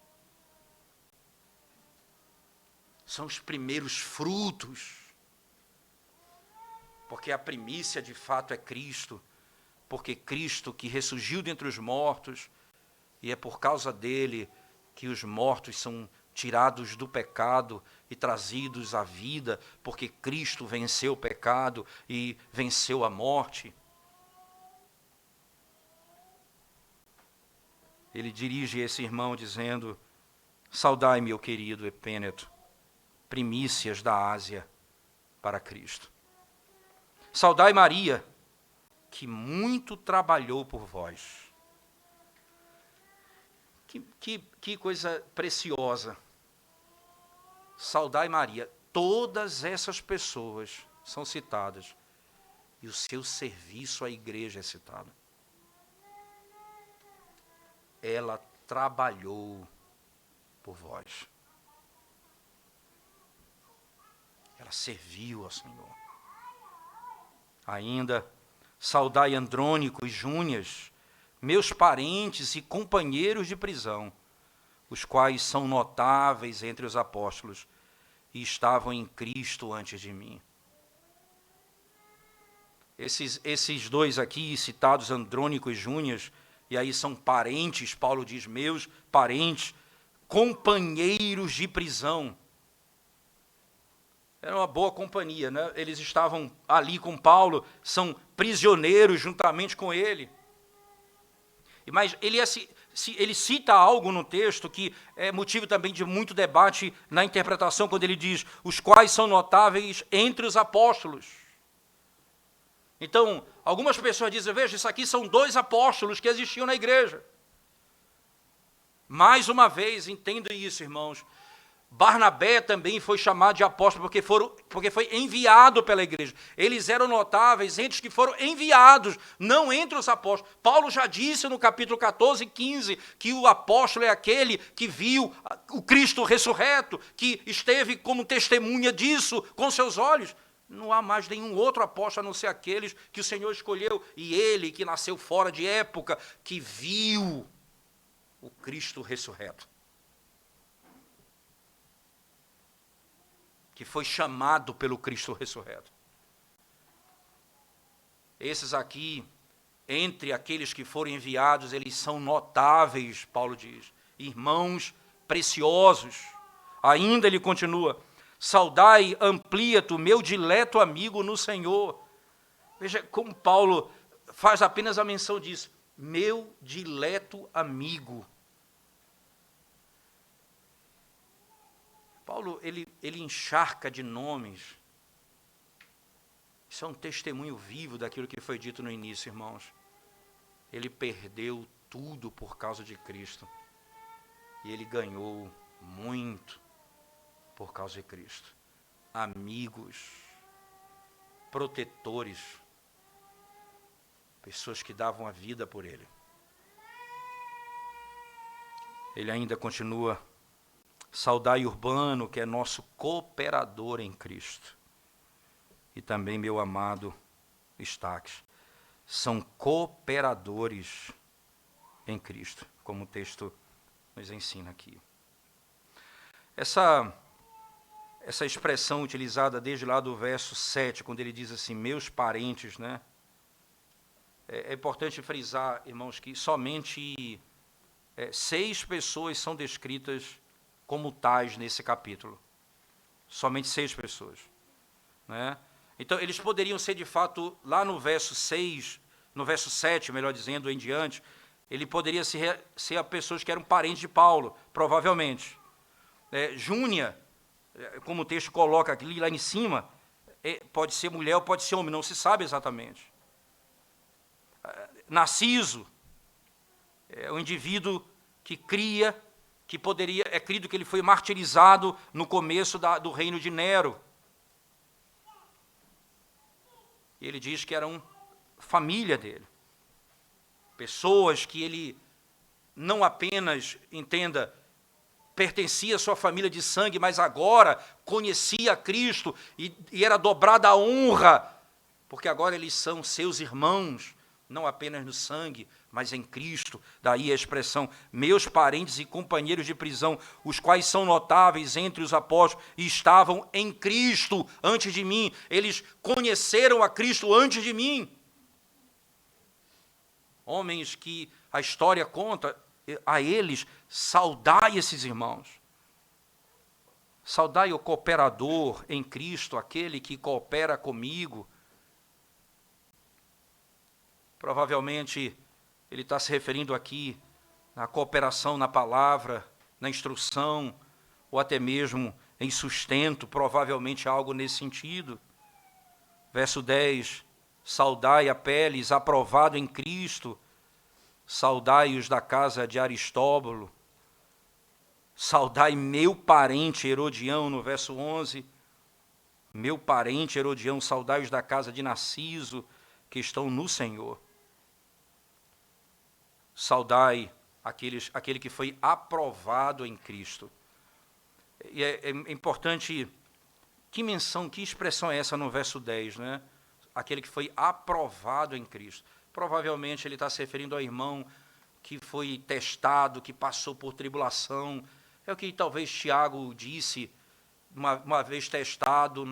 Speaker 1: São os primeiros frutos. Porque a primícia de fato é Cristo. Porque Cristo que ressurgiu dentre os mortos, e é por causa dele que os mortos são tirados do pecado e trazidos à vida, porque Cristo venceu o pecado e venceu a morte. Ele dirige esse irmão dizendo, saudai, meu querido Epêneto, primícias da Ásia para Cristo. Saudai Maria, que muito trabalhou por vós. Que coisa preciosa. Saudai Maria. Todas essas pessoas são citadas. E o seu serviço à igreja é citado. Ela trabalhou por vós. Ela serviu ao Senhor. Ainda, saudai Andrônico e Júnias, meus parentes e companheiros de prisão, os quais são notáveis entre os apóstolos e estavam em Cristo antes de mim. Esses dois aqui citados, Andrônico e Júnias, e aí são parentes, Paulo diz, meus parentes, companheiros de prisão. Era uma boa companhia, né? Eles estavam ali com Paulo, são prisioneiros juntamente com ele. Mas ele cita algo no texto que é motivo também de muito debate na interpretação, quando ele diz, os quais são notáveis entre os apóstolos. Então, algumas pessoas dizem, veja, isso aqui são 2 apóstolos que existiam na igreja. Mais uma vez, entendam isso, irmãos. Barnabé também foi chamado de apóstolo porque foi enviado pela igreja. Eles eram notáveis entre os que foram enviados, não entre os apóstolos. Paulo já disse no capítulo 14 e 15 que o apóstolo é aquele que viu o Cristo ressurreto, que esteve como testemunha disso com seus olhos. Não há mais nenhum outro apóstolo a não ser aqueles que o Senhor escolheu. E ele, que nasceu fora de época, que viu o Cristo ressurreto. Que foi chamado pelo Cristo ressurreto. Esses aqui, entre aqueles que foram enviados, eles são notáveis, Paulo diz, irmãos preciosos. Ainda ele continua, saudai Amplíato, meu dileto amigo no Senhor. Veja como Paulo faz apenas a menção disso, meu dileto amigo. Paulo, ele encharca de nomes. Isso é um testemunho vivo daquilo que foi dito no início, irmãos. Ele perdeu tudo por causa de Cristo. E ele ganhou muito por causa de Cristo. Amigos, protetores, pessoas que davam a vida por ele. Ele ainda continua, saudai Urbano, que é nosso cooperador em Cristo. E também meu amado Estaques. São cooperadores em Cristo, como o texto nos ensina aqui. Essa expressão utilizada desde lá do verso 7, quando ele diz assim, meus parentes, né? É importante frisar, irmãos, que somente 6 pessoas são descritas como tais nesse capítulo. Somente 6 pessoas. Né? Então, eles poderiam ser, de fato, lá no verso 6, no verso 7, melhor dizendo, em diante, ele poderia ser a pessoas que eram parentes de Paulo, provavelmente. Júnia, como o texto coloca aqui lá em cima, pode ser mulher ou pode ser homem, não se sabe exatamente. Narciso é um indivíduo que cria, que poderia, é crido que ele foi martirizado no começo do reino de Nero. E ele diz que eram família dele. Pessoas que ele não apenas, entenda, pertencia à sua família de sangue, mas agora conhecia Cristo e era dobrada a honra, porque agora eles são seus irmãos, não apenas no sangue, mas em Cristo. Daí a expressão, meus parentes e companheiros de prisão, os quais são notáveis entre os apóstolos e estavam em Cristo antes de mim. Eles conheceram a Cristo antes de mim. Homens que a história conta, a eles, saudai esses irmãos. Saudai o cooperador em Cristo, aquele que coopera comigo. Provavelmente, ele está se referindo aqui à cooperação na palavra, na instrução, ou até mesmo em sustento, provavelmente algo nesse sentido. Verso 10, saudai a Apeles, aprovado em Cristo, saudai-os da casa de Aristóbulo, saudai meu parente Herodião, no verso 11, meu parente Herodião, saudai-os da casa de Narciso, que estão no Senhor. Saudai aquele que foi aprovado em Cristo. E é importante, que menção, que expressão é essa no verso 10, né? Aquele que foi aprovado em Cristo. Provavelmente ele está se referindo ao irmão que foi testado, que passou por tribulação. É o que talvez Tiago disse, uma vez testado,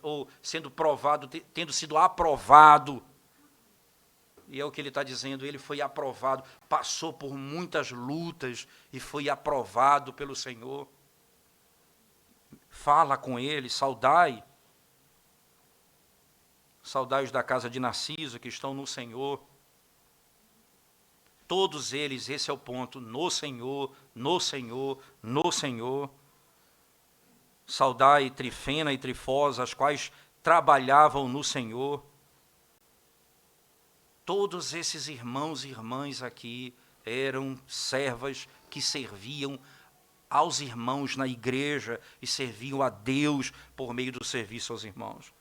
Speaker 1: ou sendo provado, tendo sido aprovado. E é o que ele está dizendo, ele foi aprovado, passou por muitas lutas e foi aprovado pelo Senhor. Fala com ele, saudai. Saudai-os da casa de Narciso, que estão no Senhor. Todos eles, esse é o ponto, no Senhor, no Senhor, no Senhor. Saudai Trifena e Trifosa, as quais trabalhavam no Senhor. Todos esses irmãos e irmãs aqui eram servas que serviam aos irmãos na igreja e serviam a Deus por meio do serviço aos irmãos.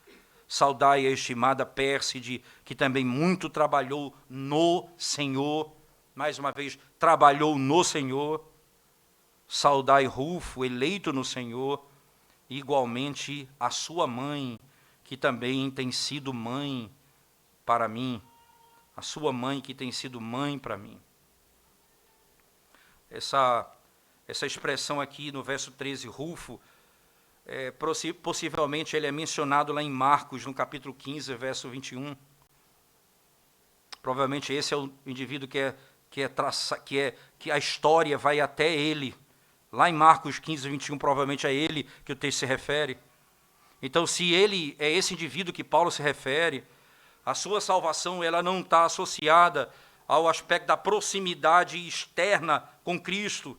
Speaker 1: Saudai a estimada Pérside, que também muito trabalhou no Senhor. Mais uma vez, trabalhou no Senhor. Saudai Rufo, eleito no Senhor. Igualmente a sua mãe, que também tem sido mãe para mim. A sua mãe que tem sido mãe para mim. Essa expressão aqui no verso 13, Rufo, possivelmente ele é mencionado lá em Marcos, no capítulo 15, verso 21. Provavelmente esse é o indivíduo que a história vai até ele. Lá em Marcos 15, 21, provavelmente é ele que o texto se refere. Então, se ele é esse indivíduo que Paulo se refere, a sua salvação ela não está associada ao aspecto da proximidade externa com Cristo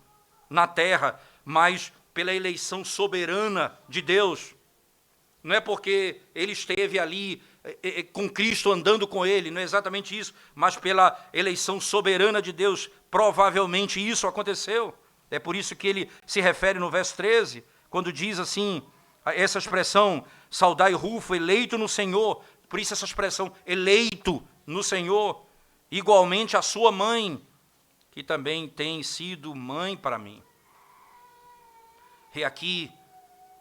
Speaker 1: na terra, mas pela eleição soberana de Deus. Não é porque ele esteve ali com Cristo, andando com ele, não é exatamente isso, mas pela eleição soberana de Deus, provavelmente isso aconteceu. É por isso que ele se refere no verso 13, quando diz assim, essa expressão, saudai Rufo, eleito no Senhor. Por isso essa expressão, eleito no Senhor, igualmente a sua mãe, que também tem sido mãe para mim. E aqui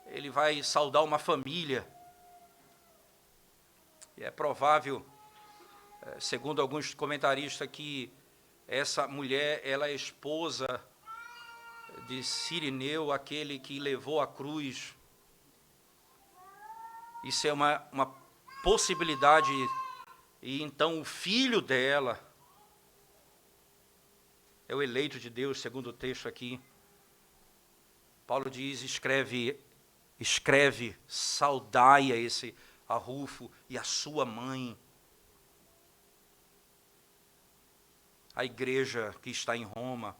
Speaker 1: ele vai saudar uma família. E é provável Segundo alguns comentaristas que essa mulher, ela é esposa de Cirineu, aquele que levou a cruz. Isso é uma possibilidade. E então o filho dela é o eleito de Deus, segundo o texto aqui. Paulo diz, escreve, saudai a esse a Rufo e a sua mãe. A igreja que está em Roma.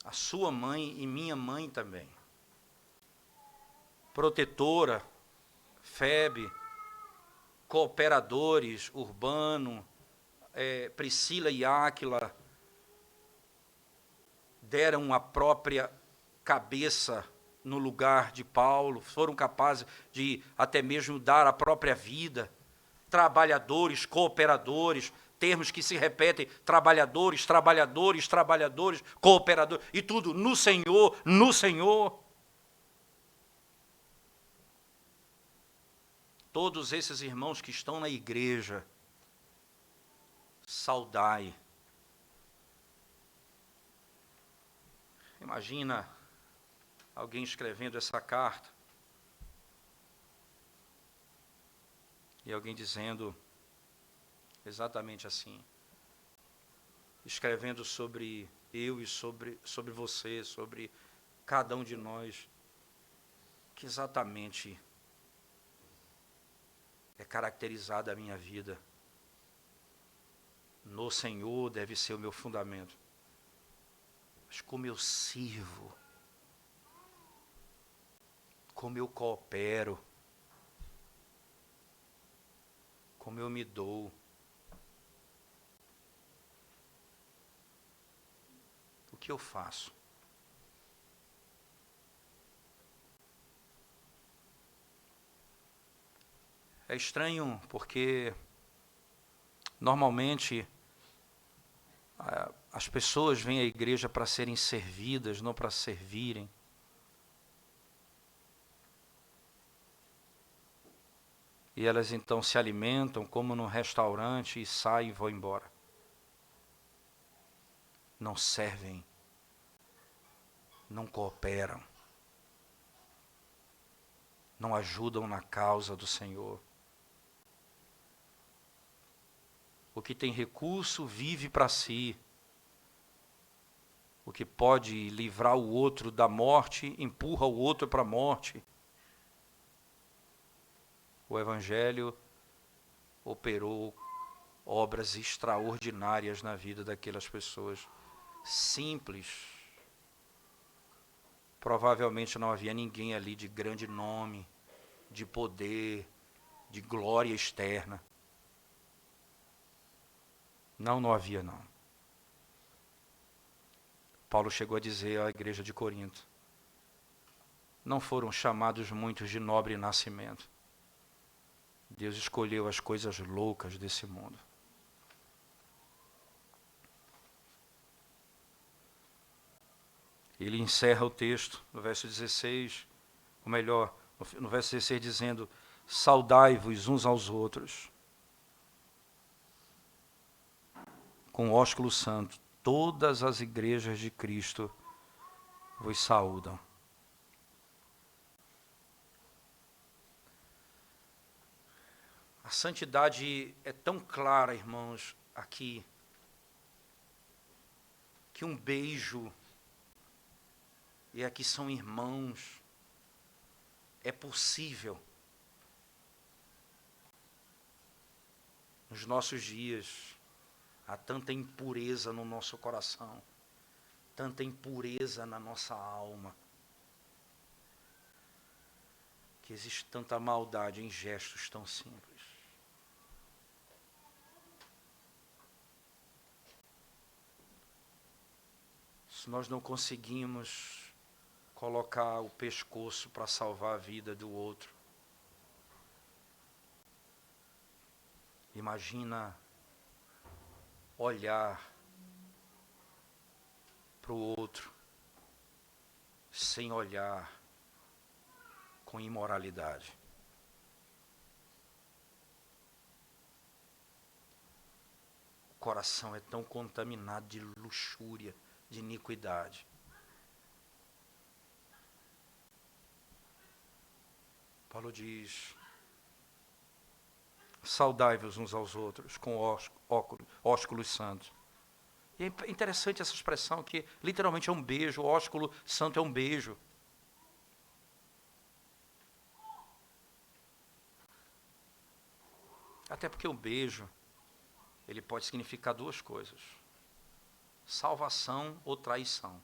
Speaker 1: A sua mãe e minha mãe também. Protetora, Febe, cooperadores, Urbano, Priscila e Áquila, deram a própria cabeça no lugar de Paulo, foram capazes de até mesmo dar a própria vida. Trabalhadores, cooperadores, termos que se repetem, trabalhadores, cooperadores, e tudo no Senhor, no Senhor. Todos esses irmãos que estão na igreja, saudai. Imagina alguém escrevendo essa carta e alguém dizendo exatamente assim, escrevendo sobre eu e sobre você, sobre cada um de nós, que exatamente é caracterizada a minha vida. No Senhor deve ser o meu fundamento. Mas como eu sirvo, como eu coopero, como eu me dou. O que eu faço? É estranho porque normalmente as pessoas vêm à igreja para serem servidas, não para servirem. E elas então se alimentam como num restaurante e saem e vão embora. Não servem, não cooperam, não ajudam na causa do Senhor. O que tem recurso vive para si. O que pode livrar o outro da morte, empurra o outro para a morte. O Evangelho operou obras extraordinárias na vida daquelas pessoas. Simples. Provavelmente não havia ninguém ali de grande nome, de poder, de glória externa. Não havia não. Paulo chegou a dizer à igreja de Corinto, não foram chamados muitos de nobre nascimento. Deus escolheu as coisas loucas desse mundo. Ele encerra o texto no verso 16, ou melhor, no verso 16 dizendo, saudai-vos uns aos outros, com ósculo santo, todas as igrejas de Cristo vos saúdam. A santidade é tão clara, irmãos, aqui, que um beijo, e aqui são irmãos, é possível. Nos nossos dias, há tanta impureza no nosso coração, tanta impureza na nossa alma, que existe tanta maldade em gestos tão simples. Se nós não conseguimos colocar o pescoço para salvar a vida do outro, imagina olhar para o outro sem olhar com imoralidade. coração é tão contaminado de luxúria, de iniquidade. Paulo diz: saudai-vos uns aos outros com ósculos santos. E é interessante essa expressão, que literalmente é um beijo, o ósculo santo é um beijo. Até porque um beijo, ele pode significar duas coisas: salvação ou traição.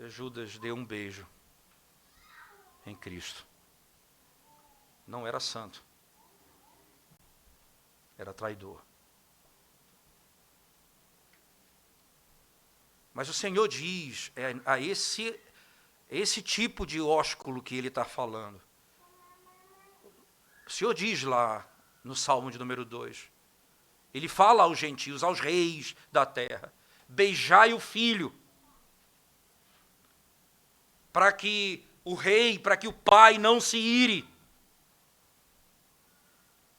Speaker 1: Judas deu um beijo em Cristo. Não era santo, era traidor. Mas o Senhor diz a esse tipo de ósculo que ele está falando. O Senhor diz lá no Salmo de número 2, ele fala aos gentios, aos reis da terra: beijai o filho, para que o rei, para que o pai não se ire,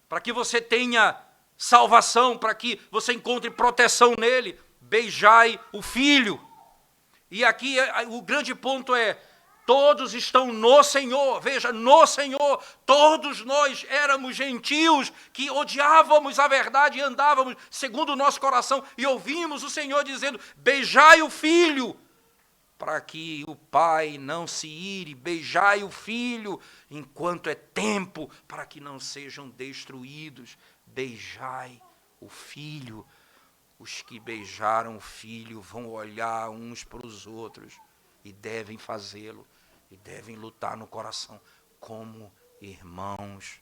Speaker 1: para que você tenha salvação, para que você encontre proteção nele. Beijai o filho. E aqui o grande ponto é: todos estão no Senhor. Veja, no Senhor. Todos nós éramos gentios que odiávamos a verdade e andávamos segundo o nosso coração, e ouvimos o Senhor dizendo: beijai o filho, para que o pai não se ire. Beijai o filho enquanto é tempo, para que não sejam destruídos. Beijai o filho. Os que beijaram o filho vão olhar uns para os outros, e devem fazê-lo, e devem lutar no coração como irmãos.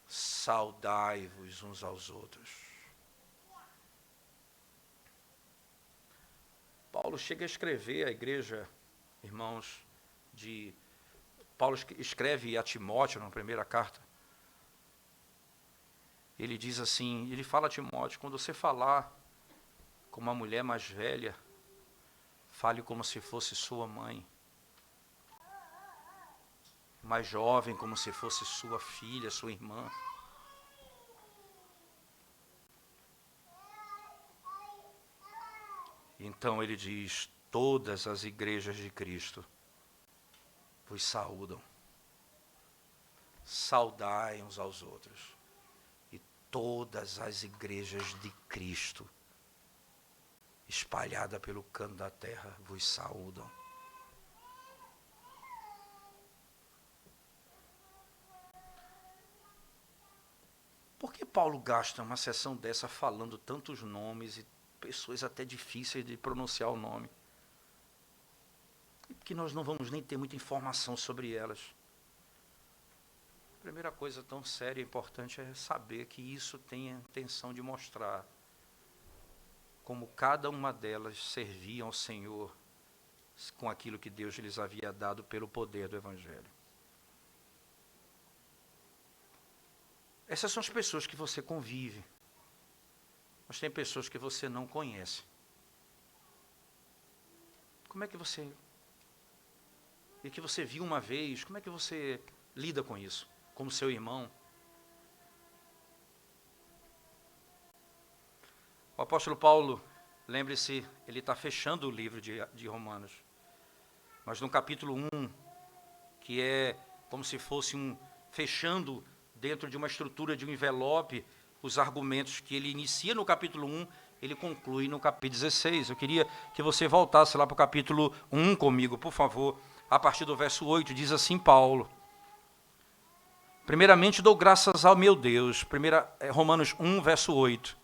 Speaker 1: Saudai-vos uns aos outros. Paulo chega a escrever à igreja, irmãos, Paulo escreve a Timóteo na primeira carta. Ele diz assim, ele fala a Timóteo: quando você falar com uma mulher mais velha, fale como se fosse sua mãe. Mais jovem, como se fosse sua filha, sua irmã. Então ele diz: todas as igrejas de Cristo vos saúdam. Saudai uns aos outros. E todas as igrejas de Cristo, espalhada pelo canto da terra, vos saúdam. Por que Paulo gasta uma sessão dessa falando tantos nomes e pessoas até difíceis de pronunciar o nome? Porque nós não vamos nem ter muita informação sobre elas. A primeira coisa tão séria e importante é saber que isso tem a intenção de mostrar como cada uma delas serviam ao Senhor com aquilo que Deus lhes havia dado pelo poder do Evangelho. Essas são as pessoas que você convive, mas tem pessoas que você não conhece. Como é que você... E que você viu uma vez, como é que você lida com isso? Como seu irmão? O apóstolo Paulo, lembre-se, ele está fechando o livro de Romanos. Mas no capítulo 1, que é como se fosse fechando dentro de uma estrutura de um envelope, os argumentos que ele inicia no capítulo 1, ele conclui no capítulo 16. Eu queria que você voltasse lá para o capítulo 1 comigo, por favor. A partir do verso 8, diz assim Paulo: primeiramente dou graças ao meu Deus. Romanos 1, verso 8.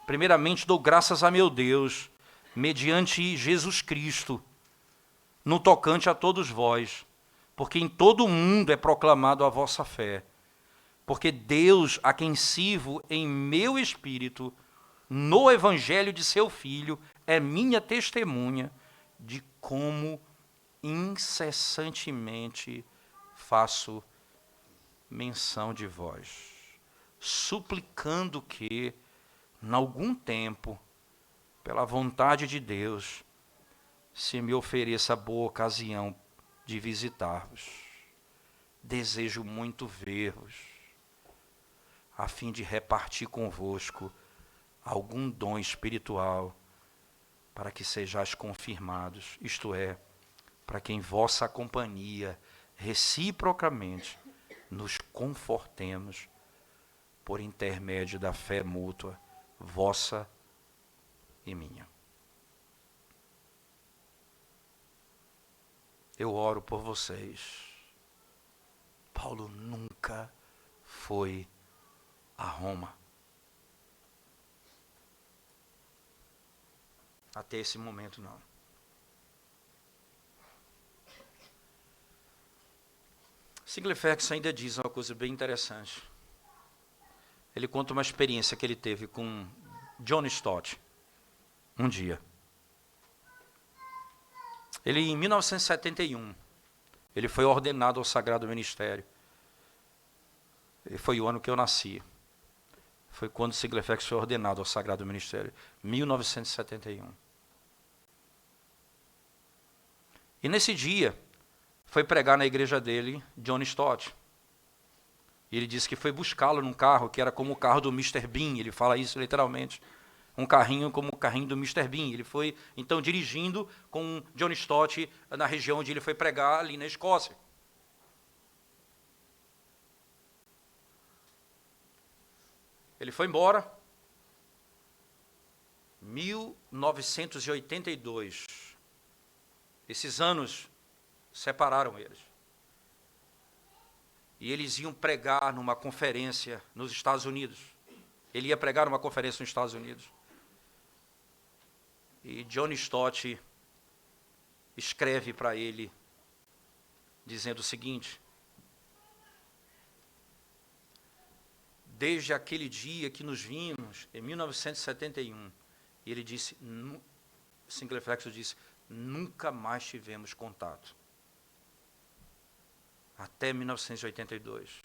Speaker 1: Primeiramente dou graças a meu Deus, mediante Jesus Cristo, no tocante a todos vós, porque em todo o mundo é proclamado a vossa fé. Porque Deus, a quem sirvo em meu espírito, no evangelho de seu Filho, é minha testemunha de como incessantemente faço menção de vós, suplicando que, em algum tempo, pela vontade de Deus, se me ofereça boa ocasião de visitar-vos. Desejo muito ver-vos, a fim de repartir convosco algum dom espiritual, para que sejais confirmados, isto é, para que em vossa companhia, reciprocamente, nos confortemos por intermédio da fé mútua, vossa e minha. Eu oro por vocês. Paulo nunca foi a Roma. Até esse momento, não. Siglifex ainda diz uma coisa bem interessante. Ele conta uma experiência que ele teve com John Stott, um dia. Ele, em 1971, ele foi ordenado ao Sagrado Ministério. E foi o ano que eu nasci. Foi quando Siglifex foi ordenado ao Sagrado Ministério, 1971. E nesse dia, foi pregar na igreja dele, John Stott. E ele disse que foi buscá-lo num carro que era como o carro do Mr. Bean, ele fala isso literalmente. Um carrinho como o carrinho do Mr. Bean. Ele foi, então, dirigindo com John Stott na região onde ele foi pregar, ali na Escócia. Ele foi embora. 1982. Esses anos separaram eles. E eles iam pregar numa conferência nos Estados Unidos. Ele ia pregar numa conferência nos Estados Unidos. E John Stott escreve para ele, dizendo o seguinte: desde aquele dia que nos vimos, em 1971, e ele disse, Siglifex disse, nunca mais tivemos contato. Até 1982.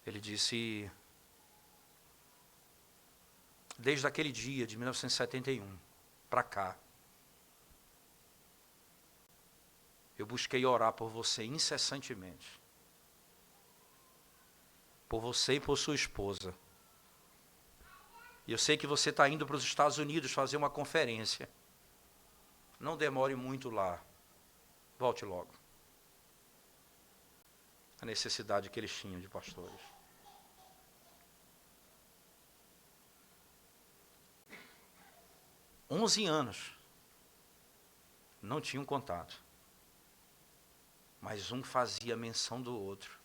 Speaker 1: Ele disse, desde aquele dia de 1971 para cá, eu busquei orar por você incessantemente. Por você e por sua esposa. E eu sei que você está indo para os Estados Unidos fazer uma conferência. Não demore muito lá. Volte logo. A necessidade que eles tinham de pastores. Onze anos. Não tinham contato. Mas um fazia menção do outro.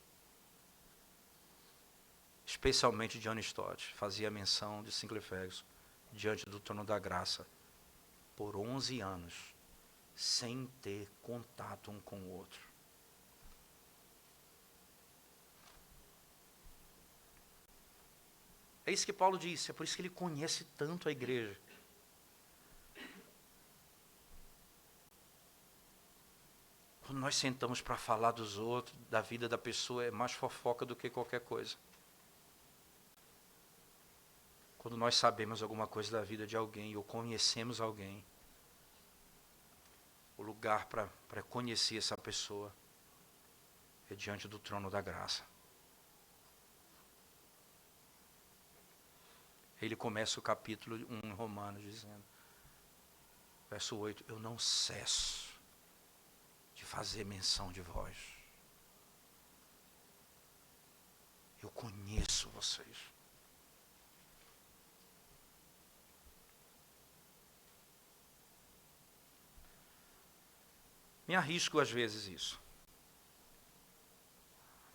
Speaker 1: Especialmente John Stott, fazia menção de Siglifex diante do trono da graça por 11 anos, sem ter contato um com o outro. É isso que Paulo disse, é por isso que ele conhece tanto a igreja. Quando nós sentamos para falar dos outros, da vida da pessoa, é mais fofoca do que qualquer coisa. Quando nós sabemos alguma coisa da vida de alguém, ou conhecemos alguém, o lugar para conhecer essa pessoa é diante do trono da graça. Ele começa o capítulo 1 em Romanos dizendo, verso 8, eu não cesso de fazer menção de vós. Eu conheço vocês. Me arrisco às vezes isso.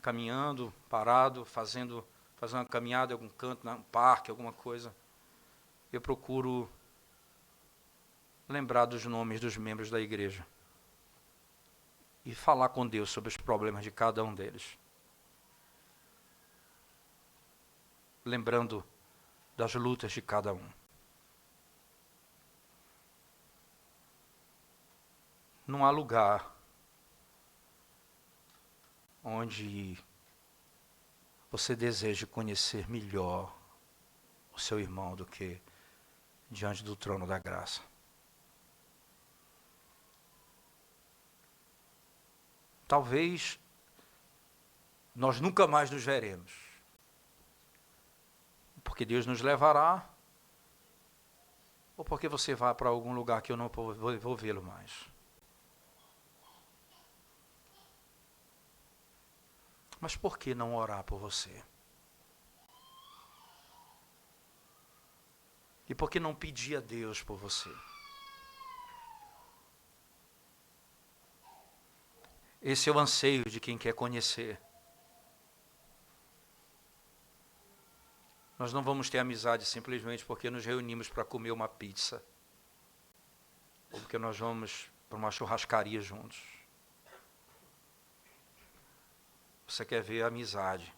Speaker 1: Caminhando, parado, fazendo uma caminhada em algum canto, num parque, alguma coisa. Eu procuro lembrar dos nomes dos membros da igreja. E falar com Deus sobre os problemas de cada um deles. Lembrando das lutas de cada um. Não há lugar onde você deseja conhecer melhor o seu irmão do que diante do trono da graça. Talvez nós nunca mais nos veremos, porque Deus nos levará, ou porque você vai para algum lugar que eu não vou vê-lo mais. Mas por que não orar por você? E por que não pedir a Deus por você? Esse é o anseio de quem quer conhecer. Nós não vamos ter amizade simplesmente porque nos reunimos para comer uma pizza, ou porque nós vamos para uma churrascaria juntos. Você quer ver a amizade.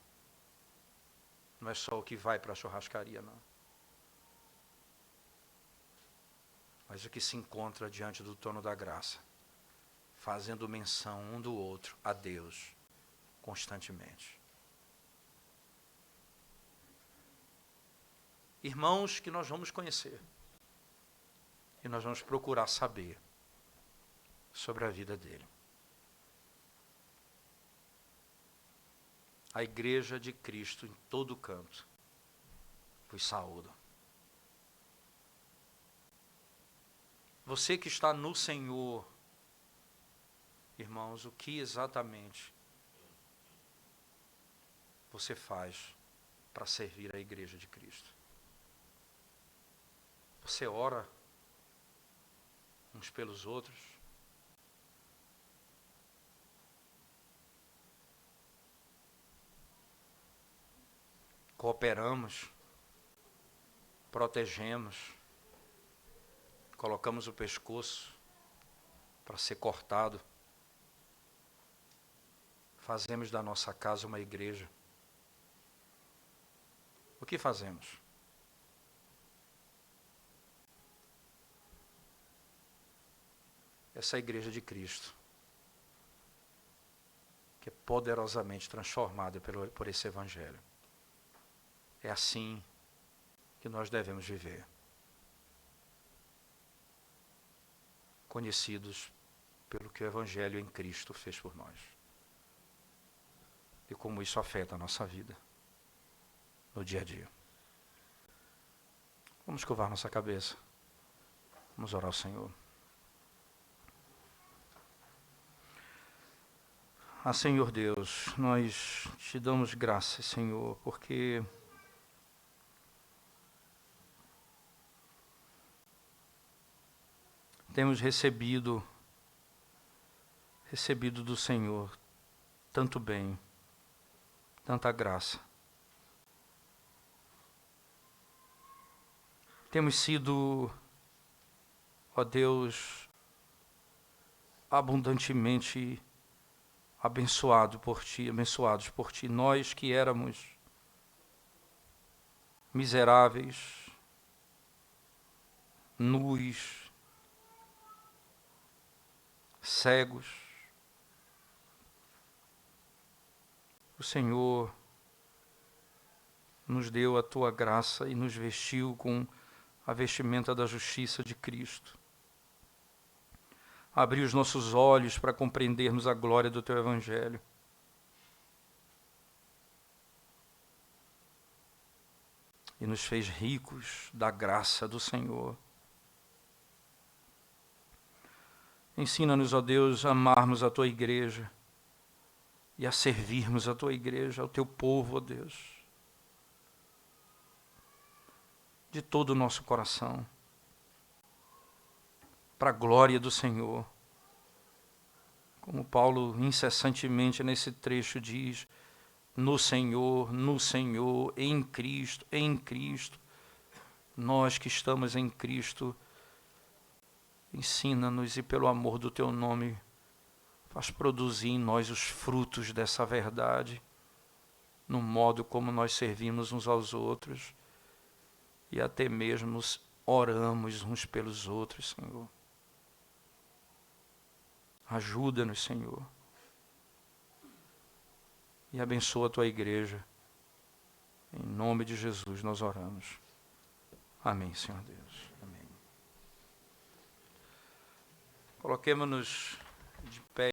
Speaker 1: Não é só o que vai para a churrascaria, não. Mas o que se encontra diante do trono da graça, fazendo menção um do outro a Deus constantemente. Irmãos que nós vamos conhecer. E nós vamos procurar saber sobre a vida dele. A igreja de Cristo em todo canto vos saúda. Você que está no Senhor, irmãos, o que exatamente você faz para servir a igreja de Cristo? Você ora uns pelos outros? Cooperamos? Protegemos? Colocamos o pescoço para ser cortado? Fazemos da nossa casa uma igreja? O que fazemos? Essa igreja de Cristo, que é poderosamente transformada por esse Evangelho. É assim que nós devemos viver. Conhecidos pelo que o Evangelho em Cristo fez por nós. E como isso afeta a nossa vida no dia a dia. Vamos curvar nossa cabeça. Vamos orar ao Senhor. Ah, Senhor Deus, nós te damos graças, Senhor, porque temos recebido do Senhor tanto bem, tanta graça. Temos sido, ó Deus, abundantemente abençoados por Ti, nós que éramos miseráveis, nus, cegos. O Senhor nos deu a Tua graça e nos vestiu com a vestimenta da justiça de Cristo. Abriu os nossos olhos para compreendermos a glória do Teu Evangelho. E nos fez ricos da graça do Senhor. Ensina-nos, ó Deus, a amarmos a Tua igreja e a servirmos a Tua igreja, ao Teu povo, ó Deus, de todo o nosso coração, para a glória do Senhor. Como Paulo incessantemente nesse trecho diz, no Senhor, em Cristo, nós que estamos em Cristo, ensina-nos e pelo amor do Teu nome, faz produzir em nós os frutos dessa verdade, no modo como nós servimos uns aos outros e até mesmo oramos uns pelos outros, Senhor. Ajuda-nos, Senhor. E abençoa a Tua igreja. Em nome de Jesus nós oramos. Amém, Senhor Deus. Amém. Coloquemo-nos de pé.